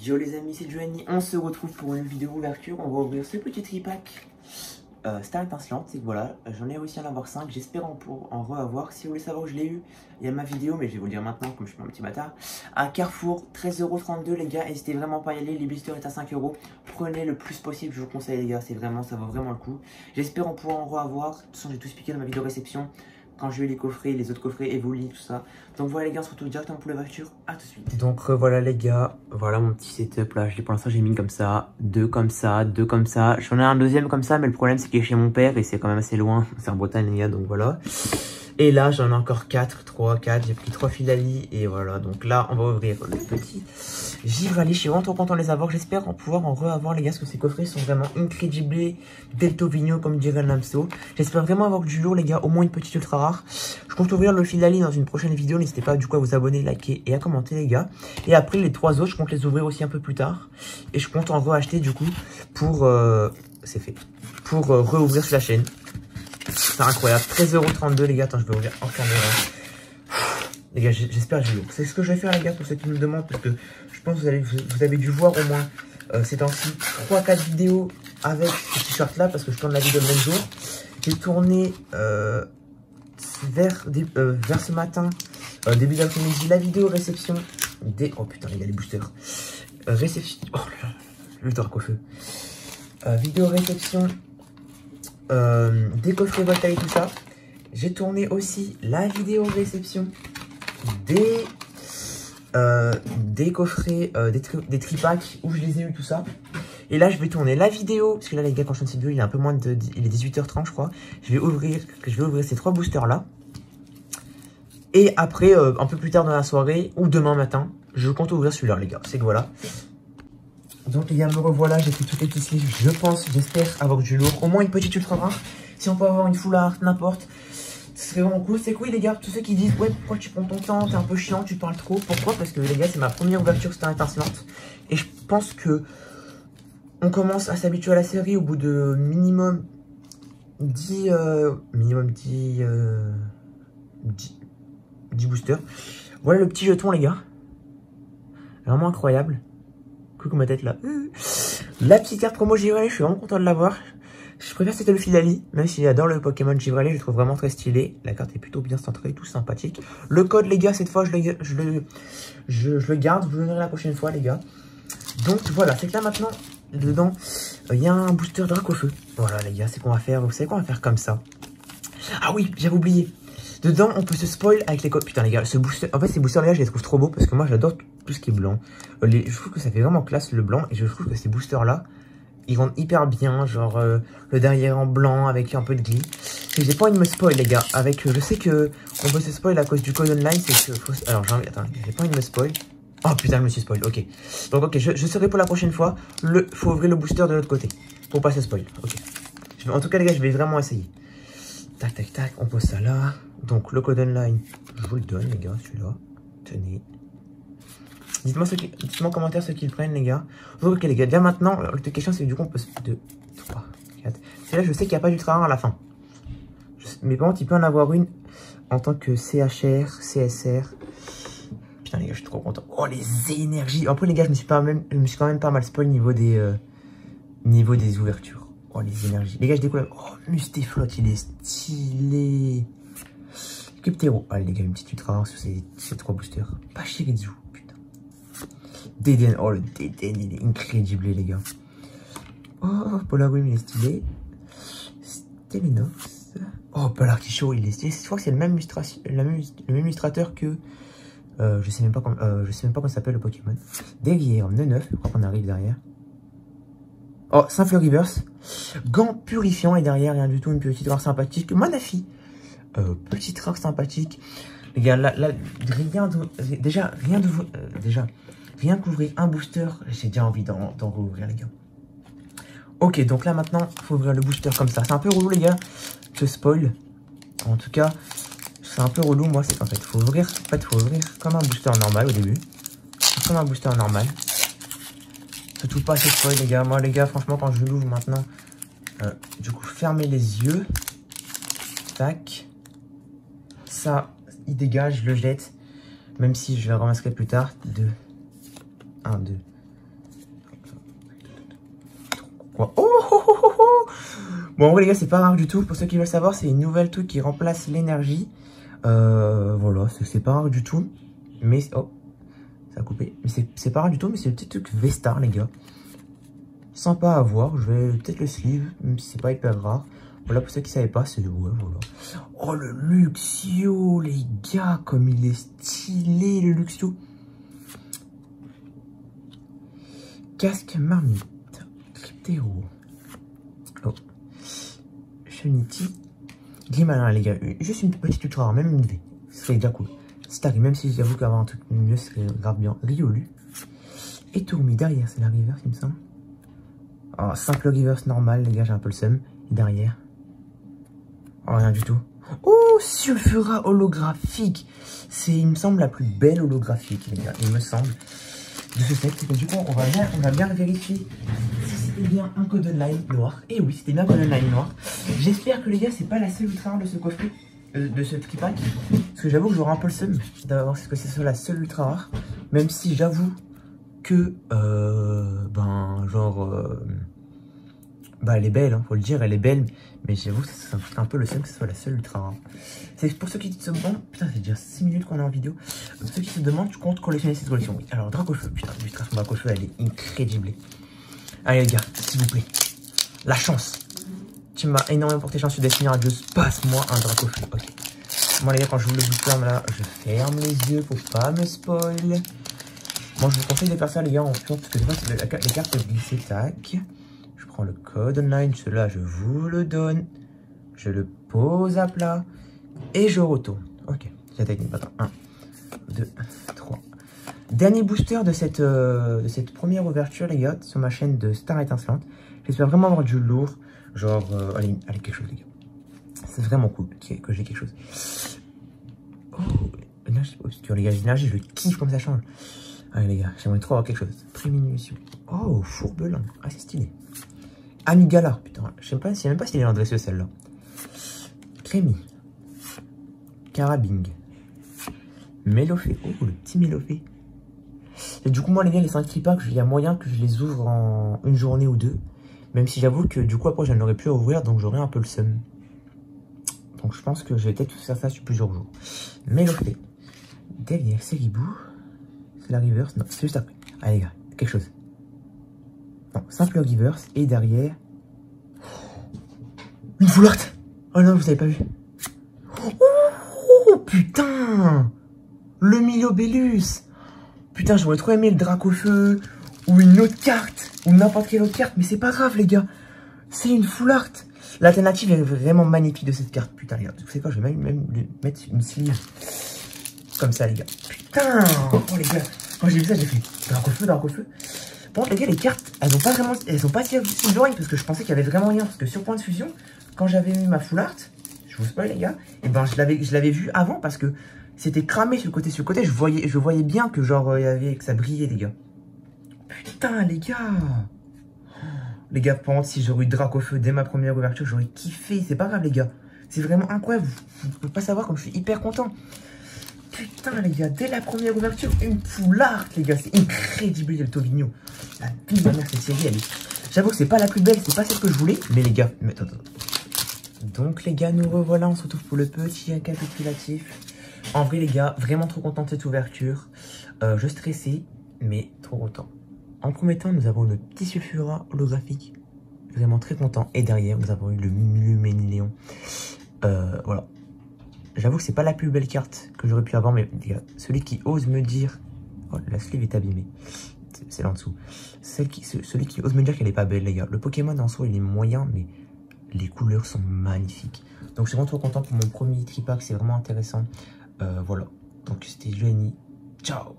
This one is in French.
Yo les amis, c'est Giovanni, on se retrouve pour une vidéo ouverture. On va ouvrir ce petit tripack Star étincelante. C'est que voilà, j'en ai réussi à en avoir 5. J'espère en re-avoir. Si vous voulez savoir où je l'ai eu, il y a ma vidéo, mais je vais vous le dire maintenant comme je suis pas un petit bâtard. À Carrefour, 13,32€ les gars, n'hésitez vraiment pas à y aller. Les blisters est à 5€. Prenez le plus possible, je vous conseille les gars, c'est vraiment, ça vaut vraiment le coup. J'espère en pouvoir en re-avoir. De toute façon, j'ai tout expliqué dans ma vidéo réception. Quand j'ai eu les coffrets, les autres coffrets, Evoli, tout ça. Donc voilà les gars, on se retrouve directement pour la voiture. À tout de suite. Donc voilà les gars, voilà mon petit setup là. Pour l'instant j'ai mis comme ça, deux comme ça, deux comme ça. J'en ai un deuxième comme ça, mais le problème c'est qu'il est chez mon père et c'est quand même assez loin. C'est en Bretagne les gars, donc voilà. Et là j'en ai encore 4, 3, 4. J'ai pris 3 Filali et voilà. Donc là on va ouvrir le petit Givralli. Je suis vraiment trop content de les avoir. J'espère en pouvoir en re-avoir les gars, parce que ces coffrets sont vraiment incredible. Delto Vigno comme dirait Namso. J'espère vraiment avoir du lourd les gars, au moins une petite ultra rare. Je compte ouvrir le Filali dans une prochaine vidéo. N'hésitez pas du coup à vous abonner, liker et à commenter les gars. Et après les 3 autres, je compte les ouvrir aussi un peu plus tard. Et je compte en re-acheter du coup pour... c'est fait. Pour re-ouvrir sur la chaîne. C'est incroyable. 13,32€ les gars. Attends, je vais ouvrir en caméra. Les gars, j'espère que j'ai lourd. C'est ce que je vais faire les gars pour ceux qui me demandent. Parce que je pense que vous avez dû voir au moins ces temps-ci 3-4 vidéos avec ce t-shirt là. Parce que je tourne la vidéo le même jour. J'ai tourné vers ce matin, début d'après-midi, la vidéo réception des... Oh putain les gars, les boosters. Réception... Oh là là, le dark au feu. Vidéo réception des coffrets Volta et tout ça. J'ai tourné aussi la vidéo réception des coffrets, des tripacks où je les ai eu tout ça. Et là je vais tourner la vidéo, parce que là les gars quand je tourne cette vidéo il est un peu moins de... Il est 18h30 je crois. Je vais ouvrir ces 3 boosters là. Et après, un peu plus tard dans la soirée, ou demain matin, je compte ouvrir celui-là les gars. C'est que voilà. Donc les gars, me revoilà, j'ai fait toutes les petits sleeves. Je pense, j'espère avoir du lourd. Au moins une petite ultra rare. Si on peut avoir une full art, n'importe. Ce serait vraiment cool. C'est cool les gars, tous ceux qui disent ouais pourquoi tu prends ton temps, t'es un peu chiant, tu parles trop. Pourquoi? Parce que les gars c'est ma première ouverture Star étincelante. Et je pense que on commence à s'habituer à la série au bout de minimum 10 boosters. Voilà le petit jeton les gars. Vraiment incroyable. Coucou ma tête là. La petite carte promo Givralli, je suis vraiment content de l'avoir. Je préfère c'était le Filali, même si j'adore le Pokémon Givralli, je le trouve vraiment très stylé. La carte est plutôt bien centrée, tout sympathique. Le code les gars, cette fois je le garde, je vous le donnerai la prochaine fois les gars. Donc voilà, c'est que là maintenant, dedans, il y a un booster Drac au feu. Voilà les gars, c'est qu'on va faire, vous savez quoi, on va faire comme ça. Ah oui, j'avais oublié. Dedans, on peut se spoil avec les codes. Putain les gars, ce booster, en fait ces boosters là, je les trouve trop beaux parce que moi j'adore tout ce qui est blanc. Je trouve que ça fait vraiment classe le blanc et je trouve que ces boosters là, ils rendent hyper bien, genre le derrière en blanc avec un peu de gris. Et j'ai pas envie de me spoil les gars, avec je sais que on peut se spoil à cause du code online, c'est que alors attends, j'ai pas envie de me spoil. Oh putain, je me suis spoil, ok. Donc ok, je serai pour la prochaine fois, faut ouvrir le booster de l'autre côté pour pas se spoil. Ok. En tout cas les gars, je vais vraiment essayer. Tac tac tac, on pose ça là. Donc le code online, je vous le donne les gars, celui-là. Tenez. Dites-moi en commentaire ceux qui le prennent les gars. Donc ok les gars, déjà maintenant, la question c'est du coup on peut... 2, 3, 4. C'est là je sais qu'il n'y a pas d'ultra rare à la fin. Mais par contre il peut en avoir une en tant que CHR, CSR. Putain les gars, je suis trop content. Oh les énergies. Après les gars, je me suis quand même pas mal spoil niveau des ouvertures. Oh les énergies. Les gars, je découvre. Oh Mustéflotte, il est stylé. Cuptero. Allez les gars, une petite ultra rare sur ces 3 boosters. Pas Shirizu, putain. Déden. Oh le Déden, il est incredible les gars. Oh, Polarum, il est stylé. Stelenox. Oh, Palartichaud, il est stylé. Je crois que c'est le même illustrateur que... je sais même pas comment s'appelle le Pokémon. Derrière, 9, je crois qu'on arrive derrière. Oh, Simple Reverse. Gant purifiant et derrière, rien du tout, une petite rare sympathique. Manafi. Petite rare sympathique. Les gars, là rien qu'ouvrir un booster, j'ai déjà envie d'en rouvrir les gars. Ok, donc là maintenant, faut ouvrir le booster comme ça. C'est un peu relou les gars, ce spoil. En tout cas, c'est un peu relou, moi, c'est qu'en fait, faut ouvrir comme un booster normal au début. Comme un booster normal. Surtout pas ce spoil les gars. Moi les gars, franchement, quand je l'ouvre maintenant, du coup, fermez les yeux. Tac. Ça, il dégage, je le jette. Même si je le ramasserai plus tard. 2. 1, 2. quoi. Oh, oh, oh, oh, oh. Bon, en vrai, les gars, c'est pas rare du tout. Pour ceux qui veulent savoir, c'est une nouvelle truc qui remplace l'énergie. Voilà, c'est pas rare du tout. Mais, oh, ça a coupé. Mais c'est pas rare du tout, mais c'est le petit truc V-Star, les gars. Sympa à voir. Je vais peut-être le sleeve, même si c'est pas hyper rare. Voilà, pour ceux qui savaient pas, c'est... Ouais, voilà. Oh, le Luxio, les gars, comme il est stylé, le Luxio. Casque marmite. Cryptéro. Oh. Shenity. Grimalin, les gars. Juste une petite ultra rare, même une V. Ce serait déjà cool. C'est arrivé, même si j'avoue qu'avoir un truc mieux, ce serait grave bien. Riolu. Et Tourmi derrière, c'est la reverse, il me semble. Oh, simple reverse normal, les gars, j'ai un peu le seum. Et derrière. Oh, rien du tout. Oh, Sulfura holographique. C'est, il me semble, la plus belle holographique, les gars. Il me semble. De ce fait, du coup, on va bien vérifier si c'était bien un code online noir. Et oui, c'était bien un code online noir. J'espère que, les gars, c'est pas la seule ultra rare de ce coffret, de ce tripack. Parce que j'avoue que j'aurai un peu le seum d'avoir que ce soit la seule ultra rare. Même si j'avoue que, elle est belle, hein, faut le dire, elle est belle. Mais j'avoue que ça fait un peu le seum que ce soit la seule ultra rare. C'est pour ceux qui se demandent, putain, c'est déjà 6 minutes qu'on est en vidéo. Pour ceux qui se demandent, tu comptes collectionner cette collection? Oui. Alors, Dracofeu, putain, l'illustration Dracofeu, elle est incroyable. Allez, les gars, s'il vous plaît. La chance. Tu m'as énormément porté chance sur Destiny Radieuse. Passe-moi un Dracofeu. Ok. Moi, les gars, quand je vous le booster, là, je ferme les yeux pour pas me spoil. Moi, je vous conseille de faire ça, les gars, en pion, parce que des fois, les cartes peuvent glisser, tac. Je prends le code online, celui-là, je vous le donne. Je le pose à plat. Et je retourne. Ok, c'est la technique. Attends, 1, 2, 3. Dernier booster de cette première ouverture, les gars, sur ma chaîne de Star Étincelante. J'espère vraiment avoir du lourd. Genre, allez, quelque chose, les gars. C'est vraiment cool que j'ai quelque chose. Oh, énergie obscure, les gars. L'énergie, je le kiffe comme ça change. Allez, les gars, j'aimerais trop avoir quelque chose. Prémunition. Oh, fourbelin. Ah, c'est stylé. Amygala. Putain, je sais même pas s'il est en dresseux, celle-là. Crémy. Carabing. Mélophée. Oh, le petit Mélophée. Et du coup, moi, les gars, les 5 tripacks, il y a moyen que je les ouvre en une journée ou deux. Même si j'avoue que du coup, après, je n'aurais plus à ouvrir, donc j'aurais un peu le seum. Donc, je pense que je vais peut-être faire ça sur plusieurs jours. Mélophée. Derrière, Seribou. C'est la reverse. Non, c'est juste après. Allez, les gars, quelque chose. Non, simple reverse. Et derrière. Une full art. Oh non, vous avez pas vu. Oh, putain. Le Milobellus. Putain, j'aurais trop aimé le Dracofeu. Ou une autre carte. Ou n'importe quelle autre carte. Mais c'est pas grave, les gars. C'est une full art. L'alternative est vraiment magnifique de cette carte. Putain, les gars. Vous savez quoi, je vais même lui mettre une sleeve. Comme ça, les gars. Putain. Oh, les gars. Quand j'ai vu ça, j'ai fait Dracofeu, Dracofeu. Bon, les gars, les cartes, elles sont pas si boring parce que je pensais qu'il y avait vraiment rien. Parce que sur Point de Fusion, quand j'avais eu ma full art, je vous spoil, les gars, et ben je l'avais vu avant parce que c'était cramé sur le côté. Sur le côté, je voyais bien que genre, que ça brillait, les gars. Putain, les gars. Les gars, par contre, si j'aurais eu Dracofeu dès ma première ouverture, j'aurais kiffé. C'est pas grave, les gars. C'est vraiment incroyable. Vous pouvez pas savoir comme je suis hyper content. Putain, les gars, dès la première ouverture, une full art, les gars. C'est incroyable, le Tobigno. La vie de ma mère, cette série, elle est... J'avoue que c'est pas la plus belle, c'est pas celle que je voulais. Mais les gars, attends. Donc, les gars, nous revoilà. On se retrouve pour le petit récapitulatif. En vrai, les gars, vraiment trop content de cette ouverture. Je stressais, mais trop content. En premier temps, nous avons le petit Sulfura holographique. Vraiment très content. Et derrière, nous avons eu le Luménéon. Voilà. J'avoue que c'est pas la plus belle carte que j'aurais pu avoir, mais les gars, celui qui ose me dire... Oh, la sleeve est abîmée. C'est là en dessous. Celui qui ose me dire qu'elle est pas belle, les gars. Le Pokémon en soi, il est moyen, mais les couleurs sont magnifiques. Donc, je suis vraiment trop content pour mon premier tripack. C'est vraiment intéressant. Voilà. Donc, c'était Jenny. Ciao!